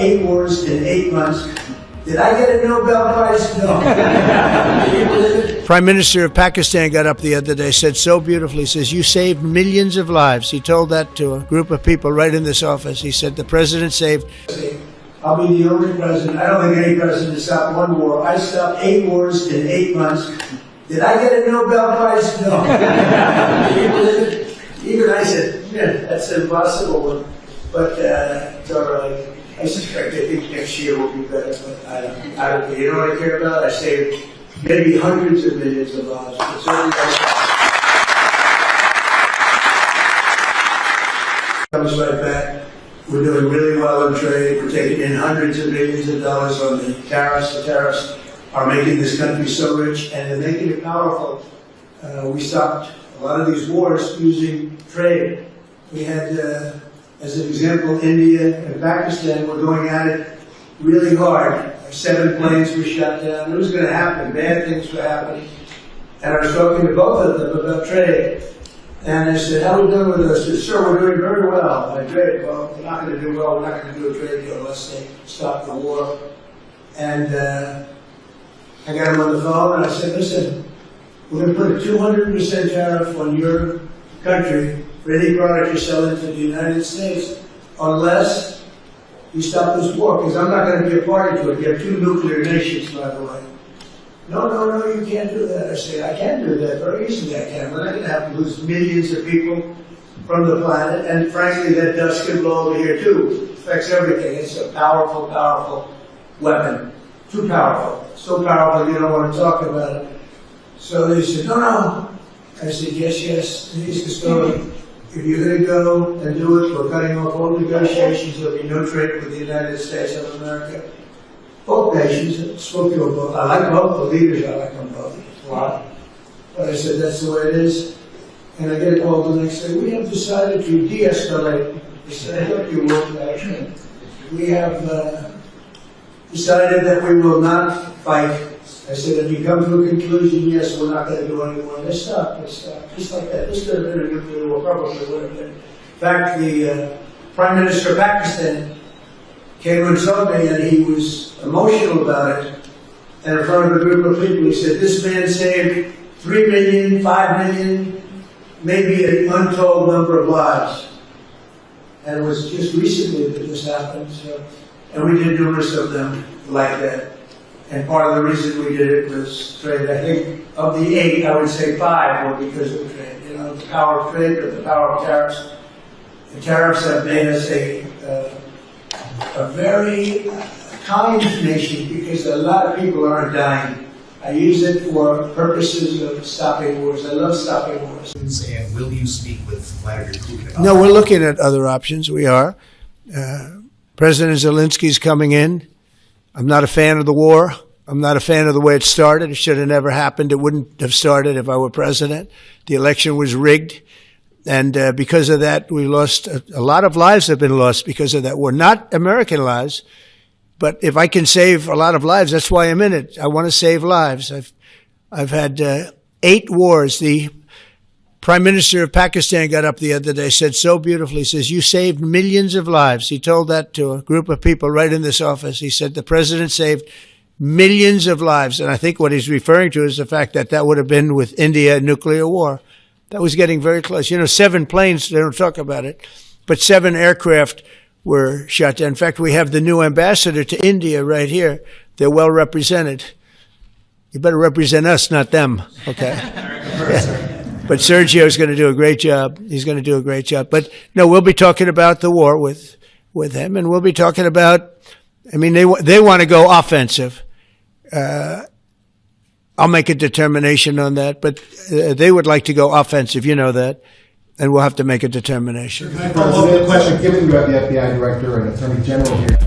8 wars in 8 months. Did I get a Nobel Prize? No. Can you believe it? Prime Minister of Pakistan got up the other day, said so beautifully, he says, you saved millions of lives. He told that to a group of people right in this office. He said, the president saved. I'll be the only president. I don't think any president stopped one war. I stopped 8 wars in 8 months. Did I get a Nobel Prize? No. Can you believe it? Even I said, yeah, that's impossible. But it's all right. I suspect I think next year will be better, but I don't. You know what I care about? I saved maybe hundreds of millions of lives. But certainly comes right back. We're doing really well in trade. We're taking in hundreds of millions of dollars on the tariffs. The tariffs are making this country so rich, and they're making it powerful. We stopped a lot of these wars using trade. We had, as an example, India and Pakistan were going at it really hard. 7 planes were shot down. It was going to happen. Bad things were happening. And I was talking to both of them about trade. And I said, how are we doing with this? They said, sir, we're doing very well. I said, great. Well, we're not going to do well. We're not going to do a trade deal unless they stop the war. And I got him on the phone and I said, listen, we're going to put a 200% tariff on your country for any product you sell into the United States unless you stop this war, because I'm not going to be a party to it. You have 2 nuclear nations, by the way. No, you can't do that. I say, I can do that. Very easily I can. We're not going to have to lose millions of people from the planet. And frankly, that dust can blow over here too. It affects everything. It's a powerful, powerful weapon. Too powerful. So powerful you don't want to talk about it. So they said, no. I said, yes. And he said, if you're going to go and do it, we're cutting off all negotiations. There'll be no trade with the United States of America. Both nations, spoke to them both. I like both the leaders, I like them both. Wow. But I said, that's the way it is. And I get a call the next day, we have decided to de-escalate. I said, I hope you won't actually. We have decided that we will not fight. I said, if you come to a conclusion, yes, we're not going to do any more. They stopped. Just like that. This could have been a nuclear war, probably would have been. In fact, the Prime Minister of Pakistan came and saw me, and he was emotional about it. And in front of a group of people, he said, this man saved 3 million, 5 million, maybe an untold number of lives. And it was just recently that this happened. And we did numerous of them like that. And part of the reason we did it was trade. I think of the 8, I would say 5 were because of trade. You know, the power of trade or the power of tariffs. The tariffs have made us a very kind nation because a lot of people aren't dying. I use it for purposes of stopping wars. I love stopping wars. And will you speak with Vladimir Putin about No, we're looking at other options. We are. President Zelensky's coming in. I'm not a fan of the war. I'm not a fan of the way it started. It should have never happened. It wouldn't have started if I were president. The election was rigged. And because of that, we lost a lot of lives have been lost because of that war. Not American lives, but if I can save a lot of lives, that's why I'm in it. I want to save lives. I've had 8 wars. The Prime Minister of Pakistan got up the other day, said so beautifully, he says, you saved millions of lives. He told that to a group of people right in this office. He said the president saved millions of lives. And I think what he's referring to is the fact that that would have been with India, a nuclear war. That was getting very close. You know, 7 planes, they don't talk about it, but 7 aircraft were shot down. In fact, we have the new ambassador to India right here. They're well represented. You better represent us, not them, okay? But Sergio's going to do a great job. He's going to do a great job. But no, we'll be talking about the war with him, and we'll be talking about, I mean, they want to go offensive. I'll make a determination on that, but they would like to go offensive, you know that, and we'll have to make a determination. President, given you have the FBI director and Attorney General here.